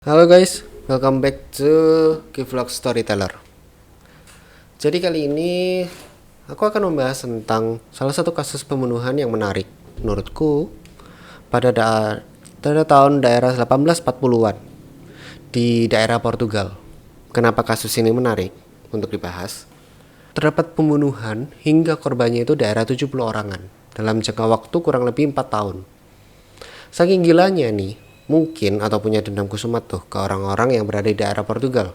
Halo guys, welcome back to Kivlog Storyteller. Jadi kali ini aku akan membahas tentang salah satu kasus pembunuhan yang menarik menurutku pada tahun daerah 1840-an di daerah Portugal. Kenapa kasus ini menarik untuk dibahas? Terdapat pembunuhan hingga korbannya itu daerah 70 orangan dalam jangka waktu kurang lebih 4 tahun. Saking gilanya nih, mungkin atau punya dendam kusumat tuh ke orang-orang yang berada di daerah Portugal.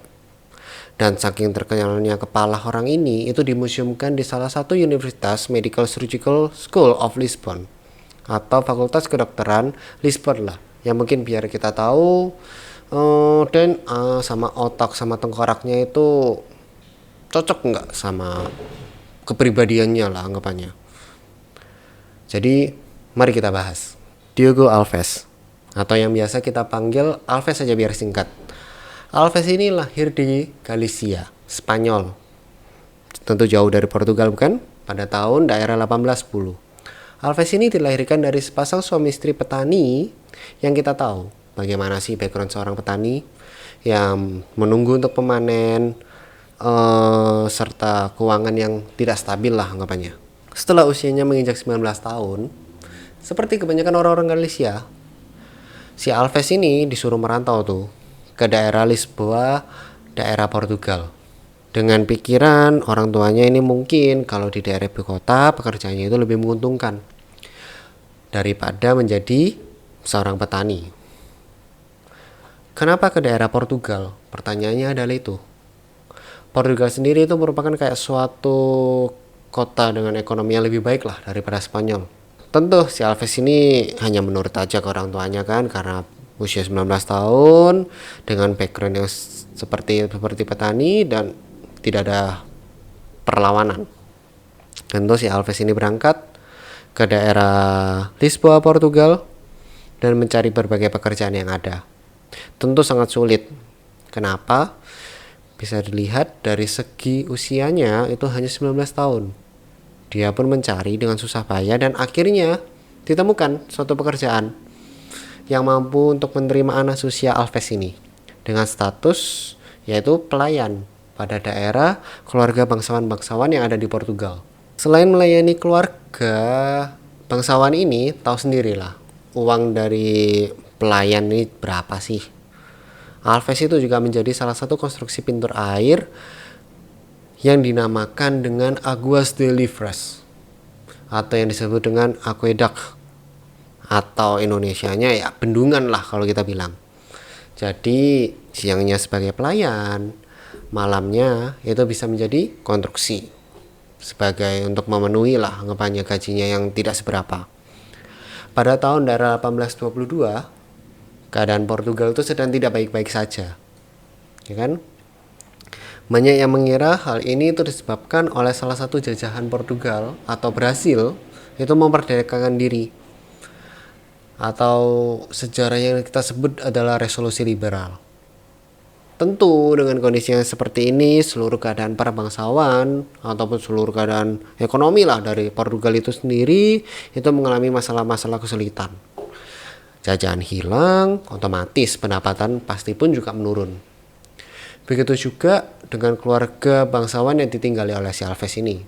Dan saking terkenalnya kepala orang ini itu dimuseumkan di salah satu Universitas Medical Surgical School of Lisbon atau Fakultas Kedokteran Lisbon lah. Yang mungkin biar kita tahu sama otak sama tengkoraknya itu cocok nggak sama kepribadiannya lah anggapannya. Jadi mari kita bahas Diogo Alves, atau yang biasa kita panggil Alves saja biar singkat. Alves ini lahir di Galicia, Spanyol. Tentu jauh dari Portugal bukan? Pada tahun daerah 1810. Alves ini dilahirkan dari sepasang suami istri petani yang kita tahu bagaimana sih background seorang petani yang menunggu untuk pemanen serta keuangan yang tidak stabil lah anggapannya. Setelah usianya menginjak 19 tahun, seperti kebanyakan orang-orang Galicia, si Alves ini disuruh merantau tuh ke daerah Lisboa, daerah Portugal. Dengan pikiran orang tuanya ini mungkin kalau di daerah ibu kota pekerjaannya itu lebih menguntungkan daripada menjadi seorang petani. Kenapa ke daerah Portugal? Pertanyaannya adalah itu. Portugal sendiri itu merupakan kayak suatu kota dengan ekonomi yang lebih baik lah daripada Spanyol. Tentu si Alves ini hanya menurut aja ke orang tuanya kan, karena usia 19 tahun dengan background yang seperti petani dan tidak ada perlawanan. Tentu si Alves ini berangkat ke daerah Lisboa, Portugal dan mencari berbagai pekerjaan yang ada. Tentu sangat sulit. Kenapa? Bisa dilihat dari segi usianya itu hanya 19 tahun. Dia pun mencari dengan susah payah dan akhirnya ditemukan suatu pekerjaan yang mampu untuk menerima anak usia Alves ini dengan status yaitu pelayan pada daerah keluarga bangsawan-bangsawan yang ada di Portugal. Selain melayani keluarga bangsawan ini, tahu sendirilah uang dari pelayan ini berapa sih. Alves itu juga menjadi salah satu konstruksi pintu air yang dinamakan dengan Aguas de Livres atau yang disebut dengan aqueduct, atau Indonesianya ya bendungan lah kalau kita bilang. Jadi siangnya sebagai pelayan, malamnya itu bisa menjadi konstruksi sebagai untuk memenuhi lah anggapannya gajinya yang tidak seberapa. Pada tahun daerah 1822 keadaan Portugal itu sedang tidak baik-baik saja, ya kan? Banyak yang mengira hal ini itu disebabkan oleh salah satu jajahan Portugal atau Brasil itu memerdekakan diri, atau sejarah yang kita sebut adalah revolusi liberal. Tentu dengan kondisi yang seperti ini, seluruh keadaan para bangsawan ataupun seluruh keadaan ekonomi lah dari Portugal itu sendiri itu mengalami masalah-masalah kesulitan. Jajahan hilang, otomatis pendapatan pasti pun juga menurun. Begitu juga dengan keluarga bangsawan yang ditinggali oleh si Alves ini.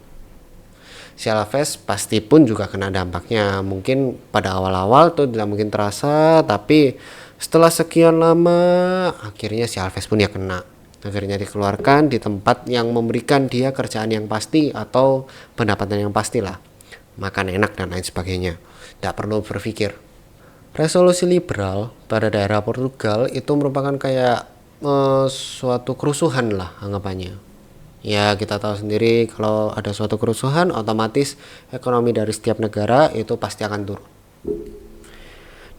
Si Alves pasti pun juga kena dampaknya. Mungkin pada awal-awal tuh tidak mungkin terasa, tapi setelah sekian lama akhirnya si Alves pun ya kena. Akhirnya dikeluarkan di tempat yang memberikan dia kerjaan yang pasti atau pendapatan yang pastilah. Makan enak dan lain sebagainya. Tidak perlu berpikir. Resolusi liberal pada daerah Portugal itu merupakan kayak suatu kerusuhan lah anggapannya. Ya kita tahu sendiri kalau ada suatu kerusuhan otomatis ekonomi dari setiap negara itu pasti akan turun.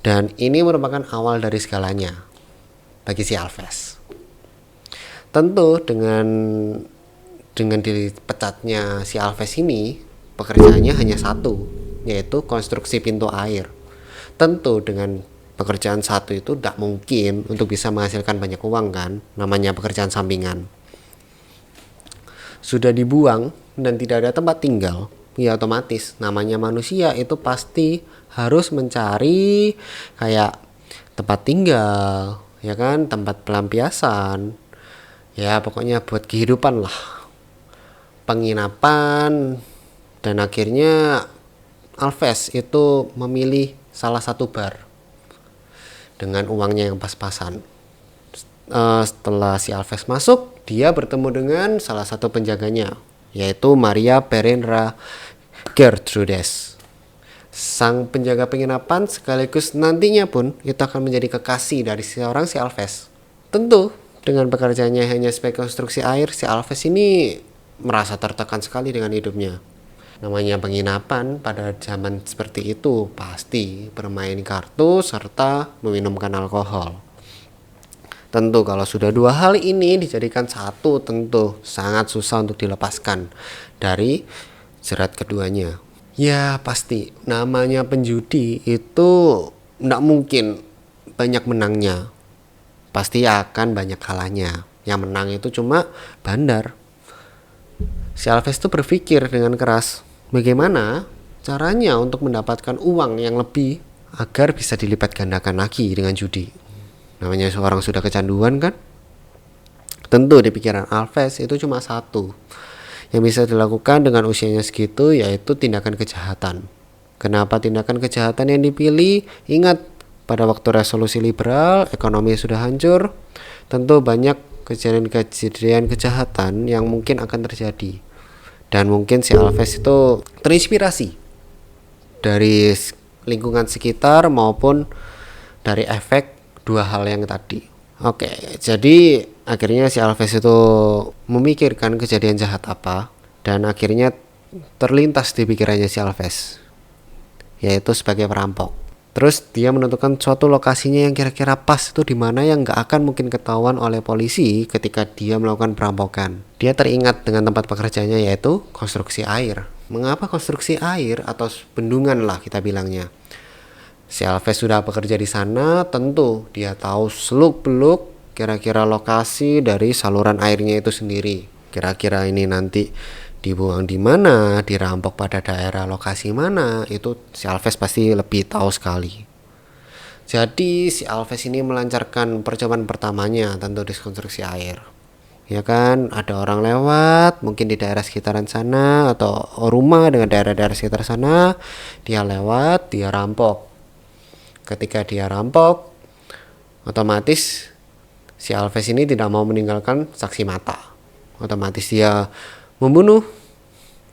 Dan ini merupakan awal dari segalanya bagi si Alves. Tentu dengan dipecatnya si Alves ini, pekerjaannya hanya satu, yaitu konstruksi pintu air. Tentu dengan pekerjaan satu itu tidak mungkin untuk bisa menghasilkan banyak uang kan, namanya pekerjaan sampingan. Sudah dibuang dan tidak ada tempat tinggal, ya otomatis namanya manusia itu pasti harus mencari kayak tempat tinggal, ya kan, tempat pelampiasan, ya pokoknya buat kehidupan lah, penginapan. Dan akhirnya Alves itu memilih salah satu bar dengan uangnya yang pas-pasan. Setelah si Alves masuk, dia bertemu dengan salah satu penjaganya, yaitu Maria Pereira Gertrudes, sang penjaga penginapan sekaligus nantinya pun itu akan menjadi kekasih dari seorang si Alves. Tentu dengan pekerjaannya hanya sebagai konstruksi air, si Alves ini merasa tertekan sekali dengan hidupnya. Namanya penginapan pada zaman seperti itu pasti bermain kartu serta meminumkan alkohol. Tentu kalau sudah dua hal ini dijadikan satu, tentu sangat susah untuk dilepaskan dari jerat keduanya. Ya pasti namanya penjudi itu tidak mungkin banyak menangnya, pasti akan banyak kalahnya. Yang menang itu cuma bandar. Si Alves itu berpikir dengan keras, bagaimana caranya untuk mendapatkan uang yang lebih agar bisa dilipat gandakan lagi dengan judi. Namanya seorang sudah kecanduan kan. Tentu di pikiran Alves itu cuma satu yang bisa dilakukan dengan usianya segitu, yaitu tindakan kejahatan. Kenapa tindakan kejahatan yang dipilih? Ingat, pada waktu revolusi liberal, ekonomi sudah hancur. Tentu banyak kejadian-kejadian kejahatan yang mungkin akan terjadi. Dan mungkin si Alves itu terinspirasi dari lingkungan sekitar maupun dari efek dua hal yang tadi. Oke, jadi akhirnya si Alves itu memikirkan kejadian jahat apa, dan akhirnya terlintas di pikirannya si Alves, yaitu sebagai perampok. Terus dia menentukan suatu lokasinya yang kira-kira pas itu di mana yang gak akan mungkin ketahuan oleh polisi ketika dia melakukan perampokan. Dia teringat dengan tempat pekerjaannya, yaitu konstruksi air. Mengapa konstruksi air atau bendungan lah kita bilangnya? Si Alves sudah bekerja di sana, tentu dia tahu seluk-beluk kira-kira lokasi dari saluran airnya itu sendiri. Kira-kira ini nanti dibuang di mana, dirampok pada daerah lokasi mana, itu si Alves pasti lebih tahu sekali. Jadi si Alves ini melancarkan percobaan pertamanya tentu di konstruksi air. Ya kan, ada orang lewat mungkin di daerah sekitaran sana atau rumah dengan daerah-daerah sekitar sana, dia lewat, dia rampok. Ketika dia rampok, otomatis si Alves ini tidak mau meninggalkan saksi mata. Otomatis dia membunuh,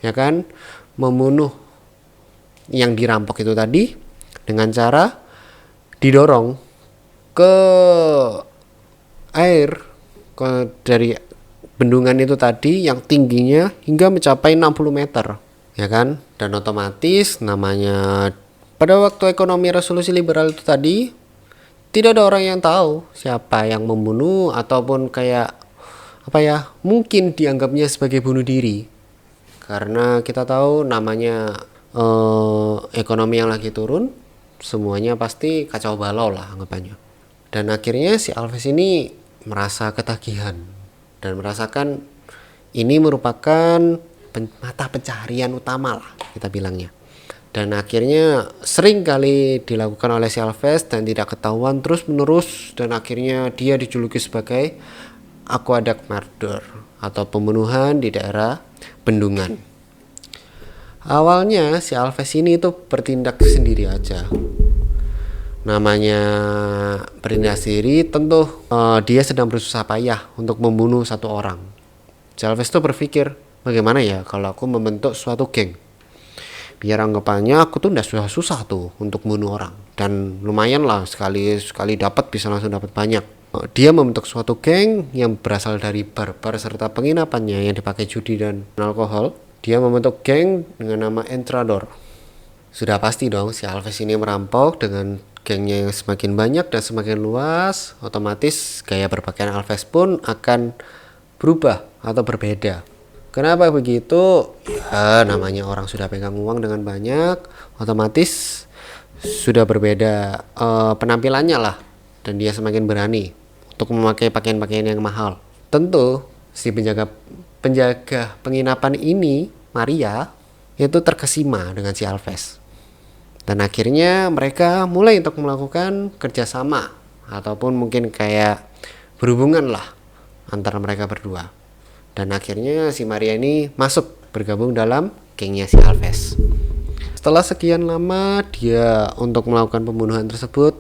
ya kan, membunuh yang dirampok itu tadi dengan cara didorong ke air dari bendungan itu tadi yang tingginya hingga mencapai 60 meter, ya kan. Dan otomatis namanya pada waktu ekonomi revolusi liberal itu tadi, tidak ada orang yang tahu siapa yang membunuh ataupun kayak apa ya, mungkin dianggapnya sebagai bunuh diri. Karena kita tahu namanya ekonomi yang lagi turun, semuanya pasti kacau balau lah anggapannya. Dan akhirnya si Alves ini merasa ketagihan dan merasakan ini merupakan mata pencaharian utama lah kita bilangnya. Dan akhirnya sering kali dilakukan oleh si Alves dan tidak ketahuan terus menerus, dan akhirnya dia dijuluki sebagai aqueduct murder atau pembunuhan di daerah bendungan. Awalnya si Alves ini itu bertindak sendiri aja. Namanya bertindak sendiri, tentu dia sedang berusaha payah untuk membunuh satu orang. Si Alves itu berpikir, bagaimana ya kalau aku membentuk suatu geng, biar anggapannya aku tuh udah susah tuh untuk bunuh orang, dan lumayan lah sekali dapat bisa langsung dapat banyak. Dia membentuk suatu geng yang berasal dari bar-bar serta penginapannya yang dipakai judi dan alkohol. Dia membentuk geng dengan nama Entrador. Sudah pasti dong si Alves ini merampok dengan gengnya yang semakin banyak dan semakin luas, otomatis gaya berpakaian Alves pun akan berubah atau berbeda. Kenapa begitu? Ya namanya orang sudah pegang uang dengan banyak, otomatis sudah berbeda penampilannya lah, dan dia semakin berani untuk memakai pakaian-pakaian yang mahal. Tentu si penjaga penginapan ini, Maria, itu terkesima dengan si Alves. Dan akhirnya mereka mulai untuk melakukan kerjasama ataupun mungkin kayak berhubungan lah antara mereka berdua. Dan akhirnya si Maria ini masuk bergabung dalam gengnya si Alves. Setelah sekian lama dia untuk melakukan pembunuhan tersebut,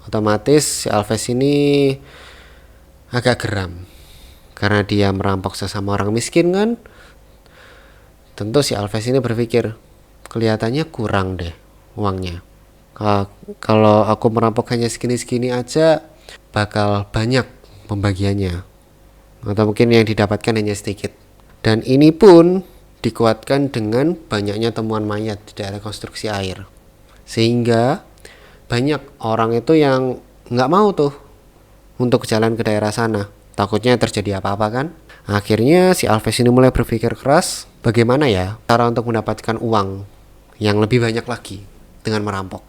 otomatis si Alves ini agak geram karena dia merampok sesama orang miskin kan. Tentu si Alves ini berpikir, kelihatannya kurang deh uangnya. Kalau aku merampok hanya segini-segini aja, bakal banyak pembagiannya, atau mungkin yang didapatkan hanya sedikit. Dan ini pun dikuatkan dengan banyaknya temuan mayat di daerah konstruksi air, sehingga banyak orang itu yang nggak mau tuh untuk jalan ke daerah sana, takutnya terjadi apa-apa kan. Akhirnya si Alves ini mulai berpikir keras, bagaimana ya cara untuk mendapatkan uang yang lebih banyak lagi dengan merampok.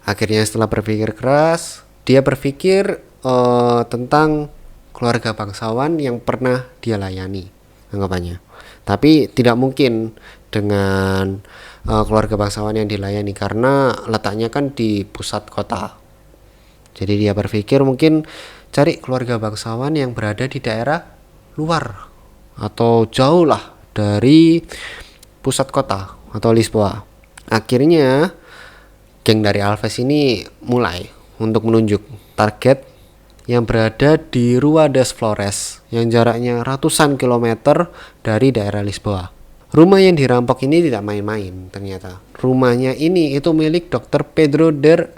Akhirnya setelah berpikir keras, dia berpikir tentang keluarga bangsawan yang pernah dia layani, anggapannya. Tapi tidak mungkin dengan keluarga bangsawan yang dilayani karena letaknya kan di pusat kota. Jadi dia berpikir mungkin cari keluarga bangsawan yang berada di daerah luar atau jauh lah dari pusat kota atau Lisboa. Akhirnya geng dari Alves ini mulai untuk menunjuk target yang berada di Rua das Flores yang jaraknya ratusan kilometer dari daerah Lisboa. Rumah yang dirampok ini tidak main-main ternyata. Rumahnya ini itu milik Dr. Pedro de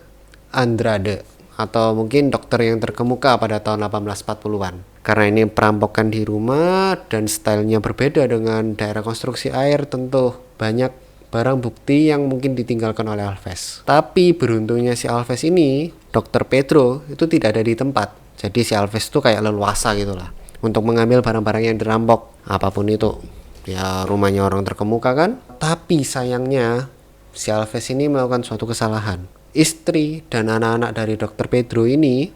Andrade, atau mungkin dokter yang terkemuka pada tahun 1840-an. Karena ini perampokan di rumah dan stylenya berbeda dengan daerah konstruksi air, tentu banyak barang bukti yang mungkin ditinggalkan oleh Alves. Tapi beruntungnya si Alves ini, Dr. Pedro itu tidak ada di tempat. Jadi si Alves itu kayak leluasa gitu lah untuk mengambil barang-barang yang dirampok, apapun itu. Ya rumahnya orang terkemuka kan. Tapi sayangnya si Alves ini melakukan suatu kesalahan. Istri dan anak-anak dari Dr. Pedro ini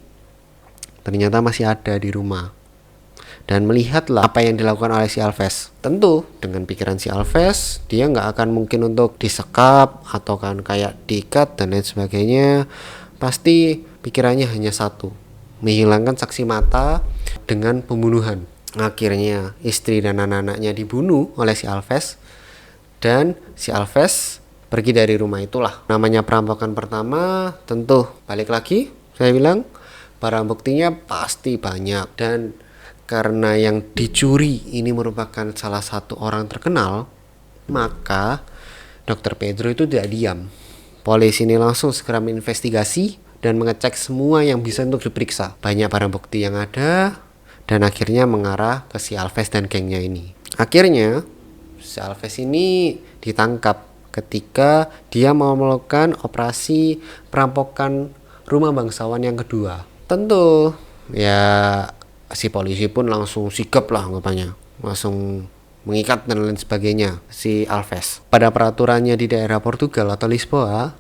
ternyata masih ada di rumah. Dan melihatlah apa yang dilakukan oleh si Alves. Tentu dengan pikiran si Alves, dia nggak akan mungkin untuk disekap atau kan kayak diikat dan lain sebagainya. Pasti pikirannya hanya satu, menghilangkan saksi mata dengan pembunuhan. Akhirnya istri dan anak-anaknya dibunuh oleh si Alves, dan si Alves pergi dari rumah itulah. Namanya perampokan pertama, tentu balik lagi saya bilang barang buktinya pasti banyak, dan karena yang dicuri ini merupakan salah satu orang terkenal, maka Dr. Pedro itu tidak diam. Polisi ini langsung segera menginvestigasi dan mengecek semua yang bisa untuk diperiksa. Banyak barang bukti yang ada dan akhirnya mengarah ke si Alves dan gengnya ini. Akhirnya si Alves ini ditangkap ketika dia mau melakukan operasi perampokan rumah bangsawan yang kedua. Tentu ya si polisi pun langsung sigap lah anggapannya, langsung mengikat dan lain sebagainya si Alves. Pada peraturannya di daerah Portugal atau Lisboa,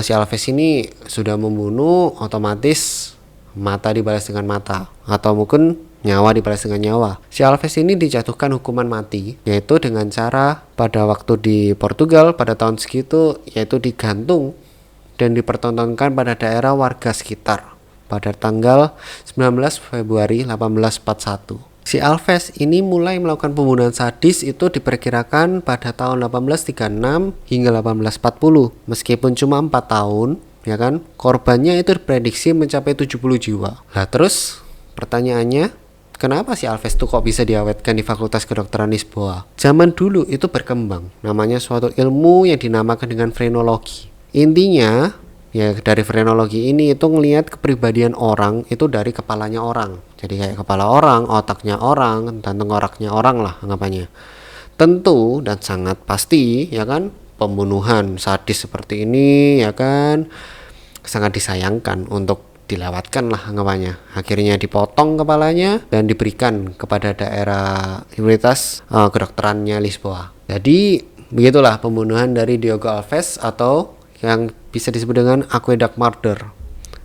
si Alves ini sudah membunuh, otomatis mata dibalas dengan mata atau mungkin nyawa dibalas dengan nyawa. Si Alves ini dijatuhkan hukuman mati, yaitu dengan cara pada waktu di Portugal pada tahun segitu, yaitu digantung dan dipertontonkan pada daerah warga sekitar pada tanggal 19 Februari 1841. Si Alves ini mulai melakukan pembunuhan sadis itu diperkirakan pada tahun 1836 hingga 1840. Meskipun cuma 4 tahun, ya kan, korbannya itu diprediksi mencapai 70 jiwa. Lah terus pertanyaannya, kenapa si Alves tuh kok bisa diawetkan di Fakultas Kedokteran Lisboa? Zaman dulu itu berkembang namanya suatu ilmu yang dinamakan dengan frenologi. Intinya ya dari frenologi ini itu ngelihat kepribadian orang itu dari kepalanya orang. Jadi kayak kepala orang, otaknya orang, dan tengkoraknya orang lah anggapannya. Tentu dan sangat pasti ya kan, pembunuhan sadis seperti ini ya kan sangat disayangkan untuk dilewatkan lah anggapannya. Akhirnya dipotong kepalanya dan diberikan kepada daerah Universitas Kedokterannya Lisboa. Jadi begitulah pembunuhan dari Diogo Alves, atau yang bisa disebut dengan aqueduct murder,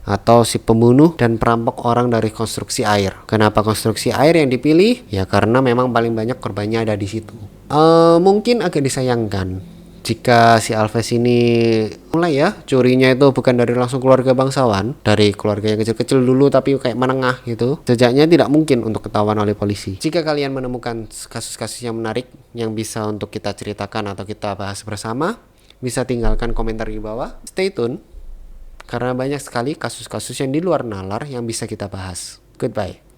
atau si pembunuh dan perampok orang dari konstruksi air. Kenapa konstruksi air yang dipilih? Ya karena memang paling banyak korbannya ada di situ. Mungkin agak disayangkan Jika si Alves ini mulai ya curinya itu bukan dari langsung keluarga bangsawan, dari keluarga yang kecil-kecil dulu tapi kayak menengah gitu, jejaknya tidak mungkin untuk ketahuan oleh polisi. Jika kalian menemukan kasus-kasus yang menarik yang bisa untuk kita ceritakan atau kita bahas bersama, bisa tinggalkan komentar di bawah. Stay tune karena banyak sekali kasus-kasus yang di luar nalar yang bisa kita bahas. Goodbye.